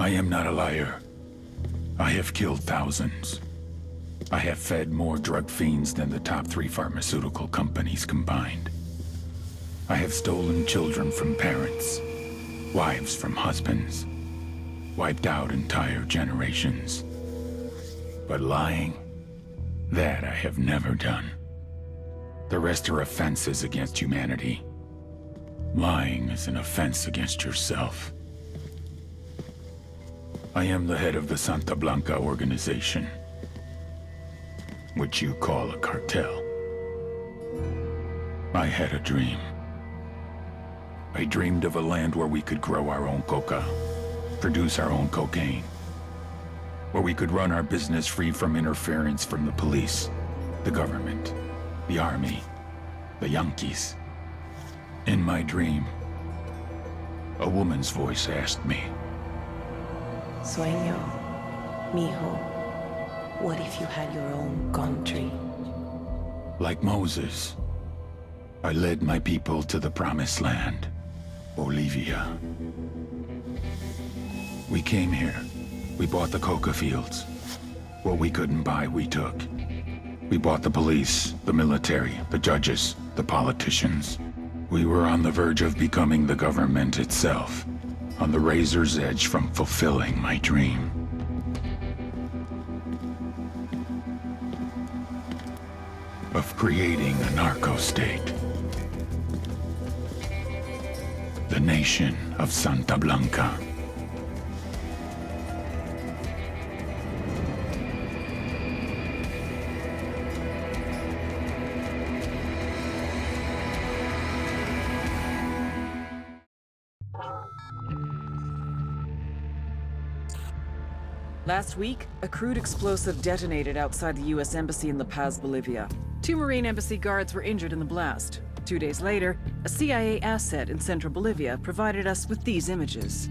I am not a liar. I have killed thousands. I have fed more drug fiends than the top 3 pharmaceutical companies combined. I have stolen children from parents, wives from husbands, wiped out entire generations. But lying, that I have never done. The rest are offenses against humanity. Lying is an offense against yourself. I am the head of the Santa Blanca organization, which you call a cartel. I had a dream. I dreamed of a land where we could grow our own coca, produce our own cocaine, where we could run our business free from interference from the police, the government, the army, the Yankees. In my dream, a woman's voice asked me, Sueño, mijo, what if you had your own country? like Moses, I led my people to the promised land, Bolivia. We came here. We bought the coca fields. What we couldn't buy, we took. We bought the police, the military, the judges, the politicians. We were on the verge of becoming the government itself, on the razor's edge from fulfilling my dream. Of creating a narco-state. The nation of Santa Blanca. Last week, a crude explosive detonated outside the U.S. Embassy in La Paz, Bolivia. 2 Marine Embassy guards were injured in the blast. 2 days later, a CIA asset in central Bolivia provided us with these images.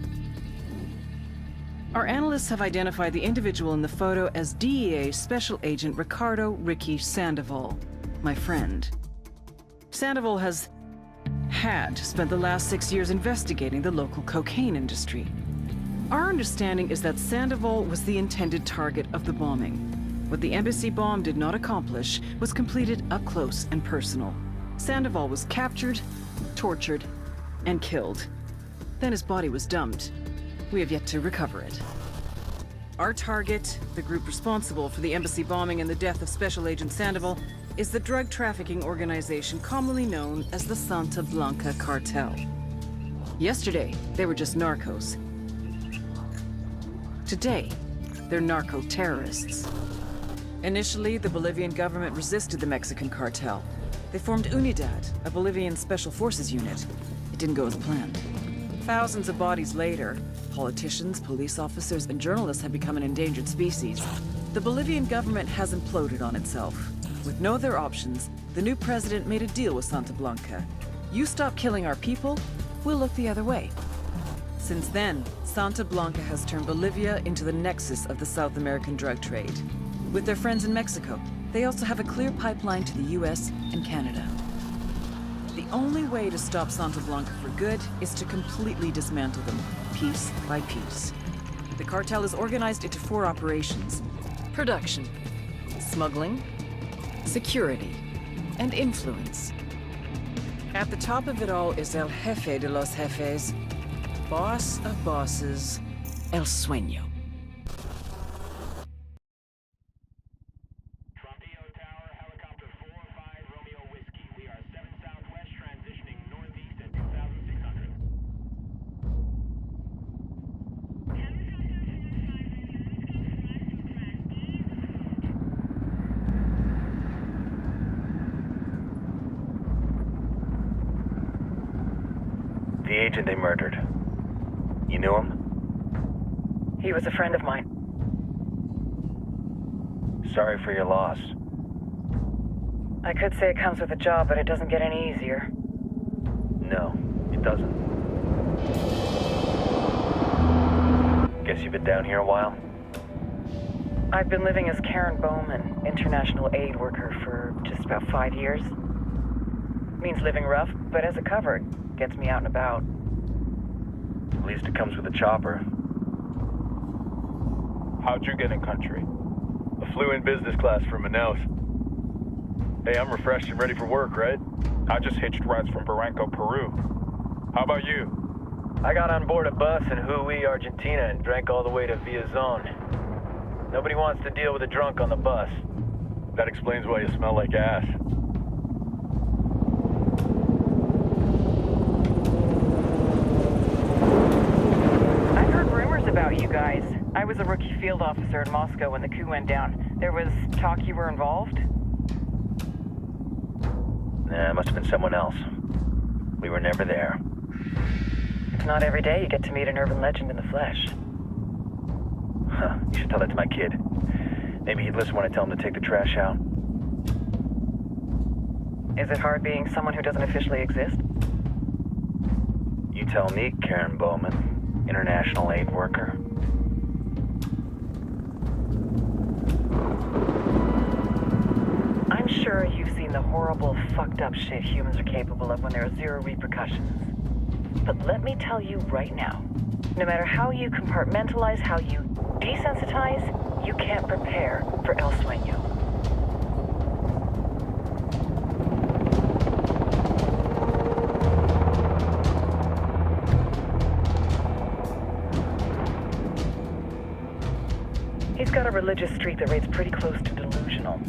Our analysts have identified the individual in the photo as DEA Special Agent Ricardo Ricky Sandoval, my friend. Sandoval had spent the last 6 years investigating the local cocaine industry. Our understanding is that Sandoval was the intended target of the bombing. What the embassy bomb did not accomplish was completed up close and personal. Sandoval was captured, tortured, and killed. Then his body was dumped. We have yet to recover it. Our target, the group responsible for the embassy bombing and the death of Special Agent Sandoval, is the drug trafficking organization commonly known as the Santa Blanca Cartel. Yesterday, they were just narcos. Today, they're narco-terrorists. Initially, the Bolivian government resisted the Mexican cartel. They formed Unidad, a Bolivian special forces unit. It didn't go as planned. Thousands of bodies later, politicians, police officers, and journalists have become an endangered species. The Bolivian government has imploded on itself. With no other options, the new president made a deal with Santa Blanca. You stop killing our people, we'll look the other way. Since then, Santa Blanca has turned Bolivia into the nexus of the South American drug trade. With their friends in Mexico, they also have a clear pipeline to the US and Canada. The only way to stop Santa Blanca for good is to completely dismantle them, piece by piece. The cartel is organized into 4 operations: production, smuggling, security, and influence. At the top of it all is El Jefe de los Jefes, boss of bosses, El Sueño. Frontier Tower, helicopter 4-5 Romeo Whiskey. We are 7 southwest, transitioning northeast at 2,600. The agent they murdered. You knew him? He was a friend of mine. Sorry for your loss. I could say it comes with a job, but it doesn't get any easier. No, it doesn't. Guess you've been down here a while? I've been living as Karen Bowman, international aid worker, for just about 5 years. Means living rough, but as a cover, gets me out and about. At least it comes with a chopper. How'd you get in country? I flew in business class from Manaus. Hey, I'm refreshed and ready for work, right? I just hitched rides from Barranco, Peru. How about you? I got on board a bus in Hui, Argentina, and drank all the way to Villa Zone. Nobody wants to deal with a drunk on the bus. That explains why you smell like ass. I've heard rumors about you guys. I was a rookie field officer in Moscow when the coup went down. There was talk you were involved? Nah, it must have been someone else. We were never there. It's not every day you get to meet an urban legend in the flesh. Huh, you should tell that to my kid. Maybe he'd listen when I tell him to take the trash out. Is it hard being someone who doesn't officially exist? You tell me, Karen Bowman, international aid worker. I'm sure you've seen the horrible, fucked up shit humans are capable of when there are zero repercussions. But let me tell you right now, no matter how you compartmentalize, how you desensitize, you can't prepare for El Sueño. He's got a religious streak that rates pretty close to delusional.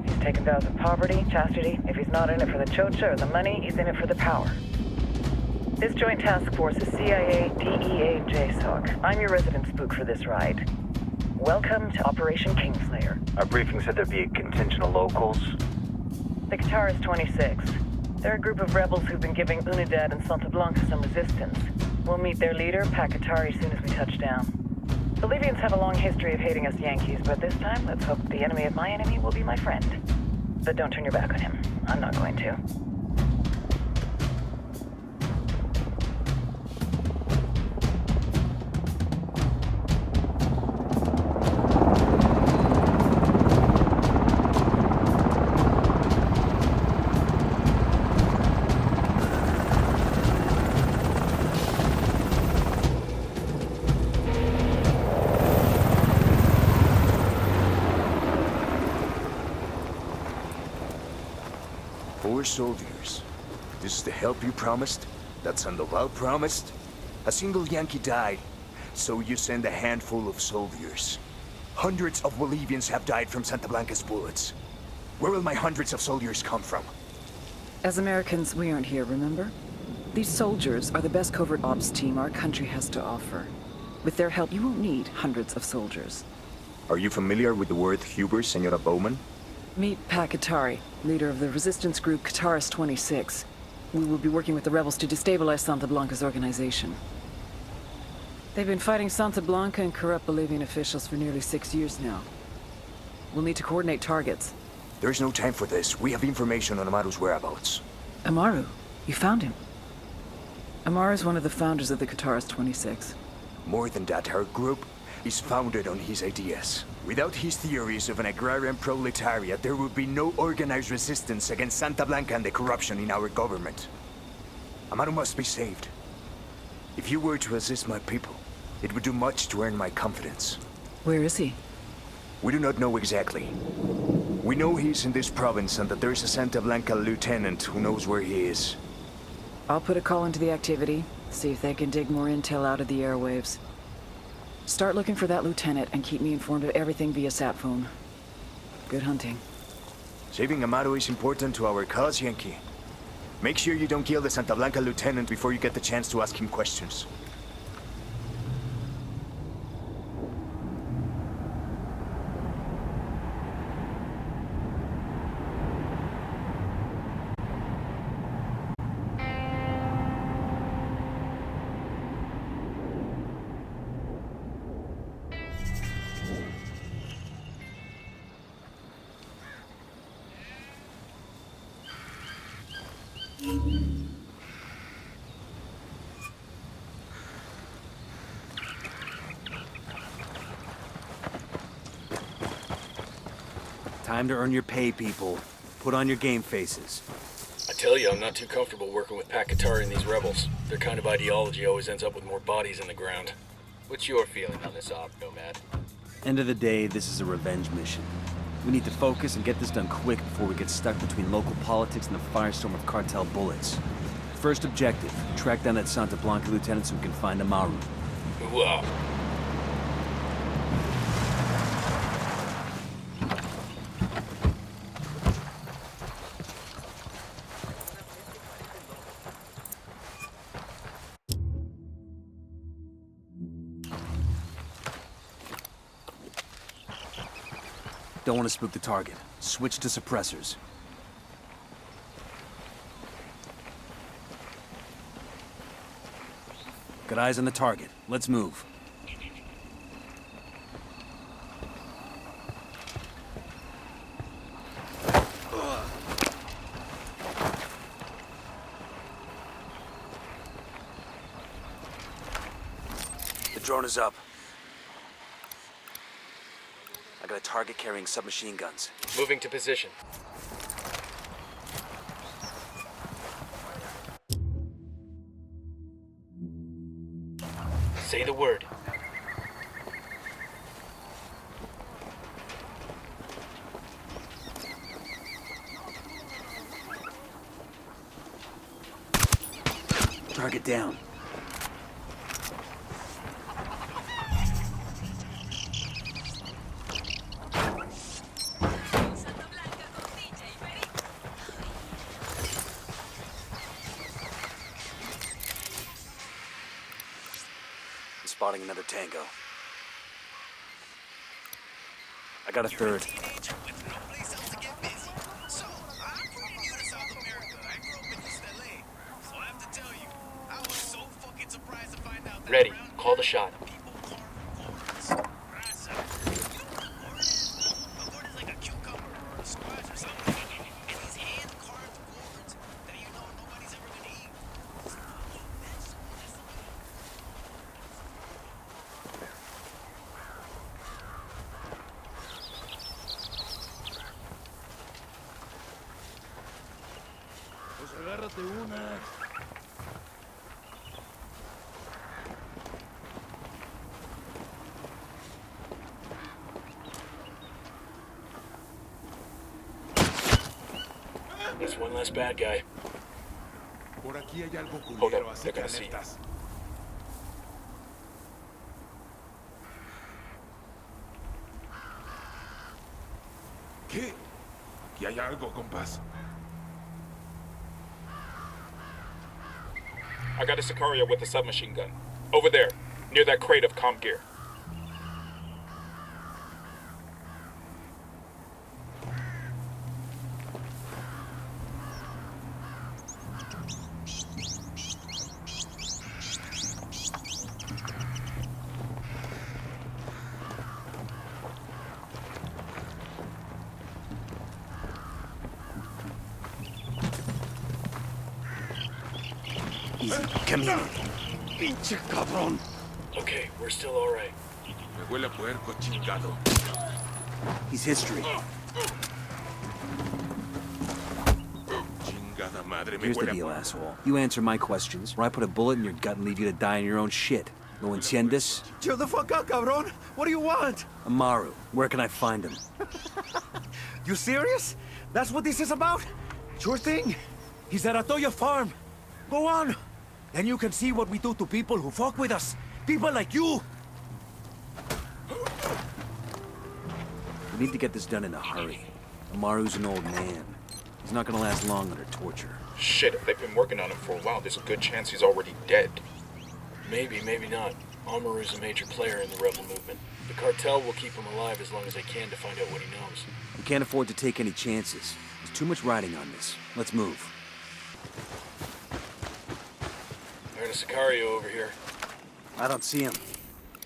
He's taken vows of poverty, chastity. If he's not in it for the chocha or the money, he's in it for the power. This joint task force is CIA, DEA, JSOC. I'm your resident spook for this ride. Welcome to Operation Kingslayer. Our briefing said there'd be a contingent of locals. The Qatar is 26. They're a group of rebels who've been giving Unidad and Santa Blanca some resistance. We'll meet their leader, Pakatari, as soon as we touch down. Bolivians have a long history of hating us Yankees, but this time, let's hope the enemy of my enemy will be my friend. But don't turn your back on him. I'm not going to. Four soldiers. This is the help you promised? That Sandoval promised? A single Yankee died, so you send a handful of soldiers. Hundreds of Bolivians have died from Santa Blanca's bullets. Where will my hundreds of soldiers come from? As Americans, we aren't here, remember? These soldiers are the best covert ops team our country has to offer. With their help, you won't need hundreds of soldiers. Are you familiar with the word Huber, Senora Bowman? Meet Pakatari, leader of the resistance group Qatar's 26. We will be working with the rebels to destabilize Santa Blanca's organization. They've been fighting Santa Blanca and corrupt Bolivian officials for nearly 6 years now. We'll need to coordinate targets. There's no time for this. We have information on Amaru's whereabouts. Amaru? You found him? Amaru is one of the founders of the Qatar's 26. More than that, our group is founded on his ideas. Without his theories of an agrarian proletariat, there would be no organized resistance against Santa Blanca and the corruption in our government. Amaru must be saved. If you were to assist my people, it would do much to earn my confidence. Where is he? We do not know exactly. We know he's in this province and that there's a Santa Blanca lieutenant who knows where he is. I'll put a call into the activity, see if they can dig more intel out of the airwaves. Start looking for that lieutenant and keep me informed of everything via sat phone. Good hunting. Saving Amaru is important to our cause, Yankee. Make sure you don't kill the Santa Blanca lieutenant before you get the chance to ask him questions. Time to earn your pay, people. Put on your game faces. I tell you, I'm not too comfortable working with Pakatari and these rebels. Their kind of ideology always ends up with more bodies in the ground. What's your feeling on this op, Nomad? End of the day, this is a revenge mission. We need to focus and get this done quick before we get stuck between local politics and the firestorm of cartel bullets. First objective, track down that Santa Blanca lieutenant so we can find Amaru. Wow. Don't want to spook the target. Switch to suppressors. Got eyes on the target. Let's move. The drone is up. I got a target carrying submachine guns. Moving to position. Say the word. Target down. Spotting another tango. I got a third. Ready. Call the shot. There's one less bad guy. Hold up, they're gonna see. ¿Qué? Aquí hay algo, compás. I got a Sicario with a submachine gun. Over there, near that crate of comp gear. Easy. Come here. Pinche cabrón. Okay, we're still alright. Me huele a puerco chingado. He's history. Chingada madre, me Here's the huele a deal, puerco. asshole. You answer my questions, or I put a bullet in your gut and leave you to die in your own shit. ¿Lo entiendes? Chill the fuck out, cabrón. What do you want? Amaru, where can I find him? You serious? That's what this is about? Sure thing. He's at Atoya Farm. Go on. Then you can see what we do to people who fuck with us. People like you. We need to get this done in a hurry. Amaru's an old man. He's not gonna last long under torture. Shit, if they've been working on him for a while, there's a good chance he's already dead. Maybe, maybe not. Amaru's a major player in the rebel movement. The cartel will keep him alive as long as they can to find out what he knows. We can't afford to take any chances. There's too much riding on this. Let's move. There's a Sicario over here. I don't see him.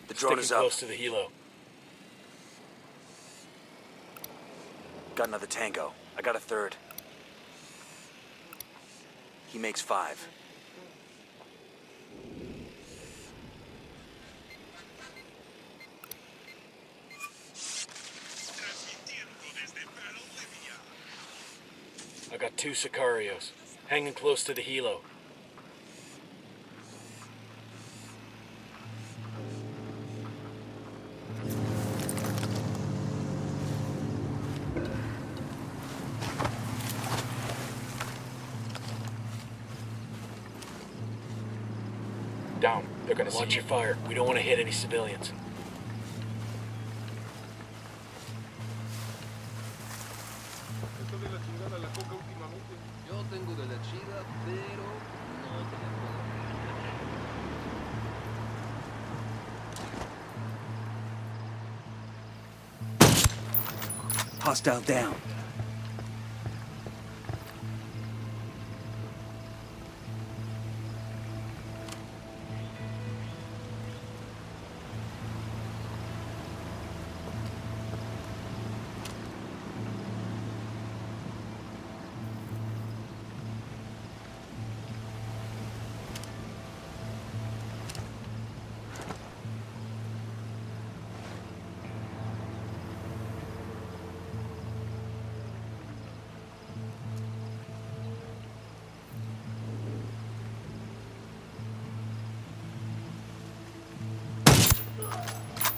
The drone Sticking is up. close to the helo. Got another tango. I got a third. He makes 5. I got 2 Sicarios, hanging close to the helo. Down. They're gonna see Watch you. your fire. We don't want to hit any civilians. Yo tengo de la chida, pero no te la puedo. Hostile down.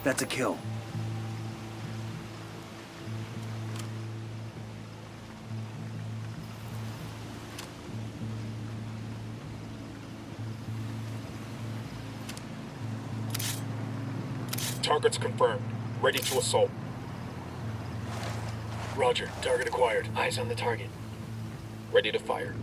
That's a kill. Target's confirmed. Ready to assault. Roger. Target acquired. Eyes on the target. Ready to fire.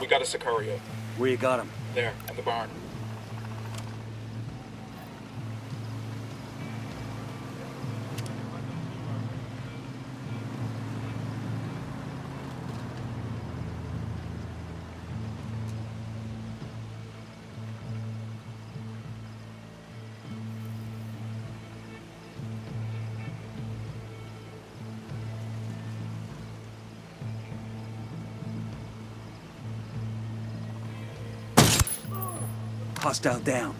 We got a Sicario. Where you got him? There, at the barn. Hostile down.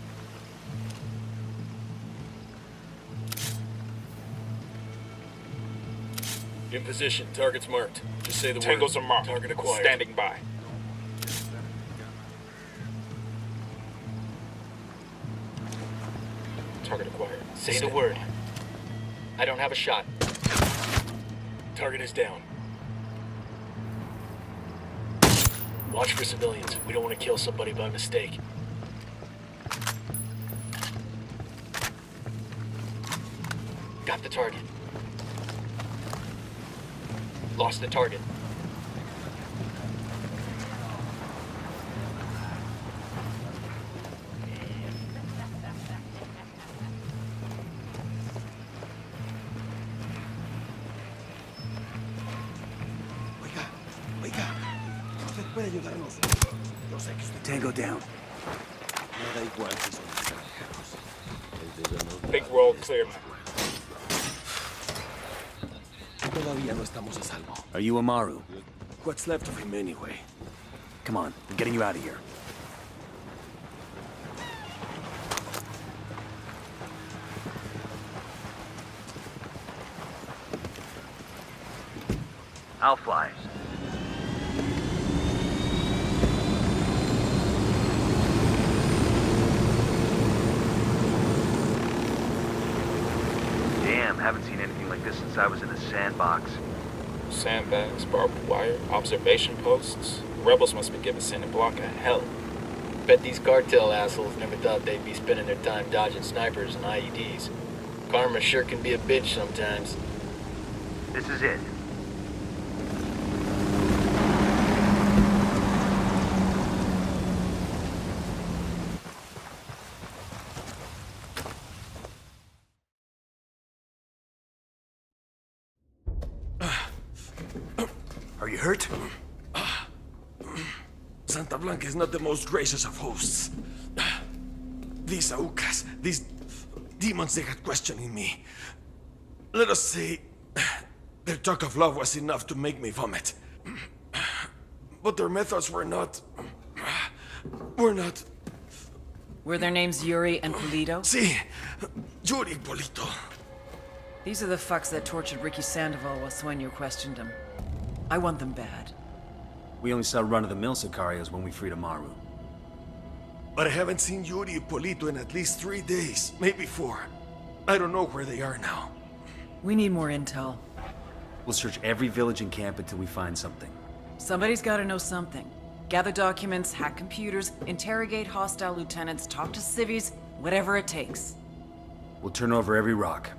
In position. Target's marked. Just say the Tangos word. are marked. Target acquired. Standing by. Target acquired. Say the Standing word. by. I don't have a shot. Target is down. Watch for civilians. We don't want to kill somebody by mistake. Got the target. Lost the target. Oiga, usted puede ayudarnos. Yo sé que usted Tango down. me da igual si son extranjeros. Debemos Think we're all clear. Todavía no estamos a salvo. Are you Amaru? What's left of him anyway? Come on, I'm getting you out of here. I'll fly. Damn, haven't seen anything like this since I was in a sandbox. Sandbags, barbed wire, observation posts. Rebels must be giving Sand and Blanca hell. Bet these cartel assholes never thought they'd be spending their time dodging snipers and IEDs. Karma sure can be a bitch sometimes. This is it. Are you hurt? Santa Blanca is not the most gracious of hosts. These Aucas, these demons they had questioning me. Let us say, their talk of love was enough to make me vomit. But their methods were not... Were their names Yuri and Polito? Sí, Yuri Polito. These are the fucks that tortured Ricky Sandoval while Sueño questioned him. I want them bad. We only saw run-of-the-mill Sicarios when we freed Amaru. But I haven't seen Yuri and Polito in at least 3 days, maybe 4. I don't know where they are now. We need more intel. We'll search every village and camp until we find something. Somebody's gotta know something. Gather documents, hack computers, interrogate hostile lieutenants, talk to civvies, whatever it takes. We'll turn over every rock.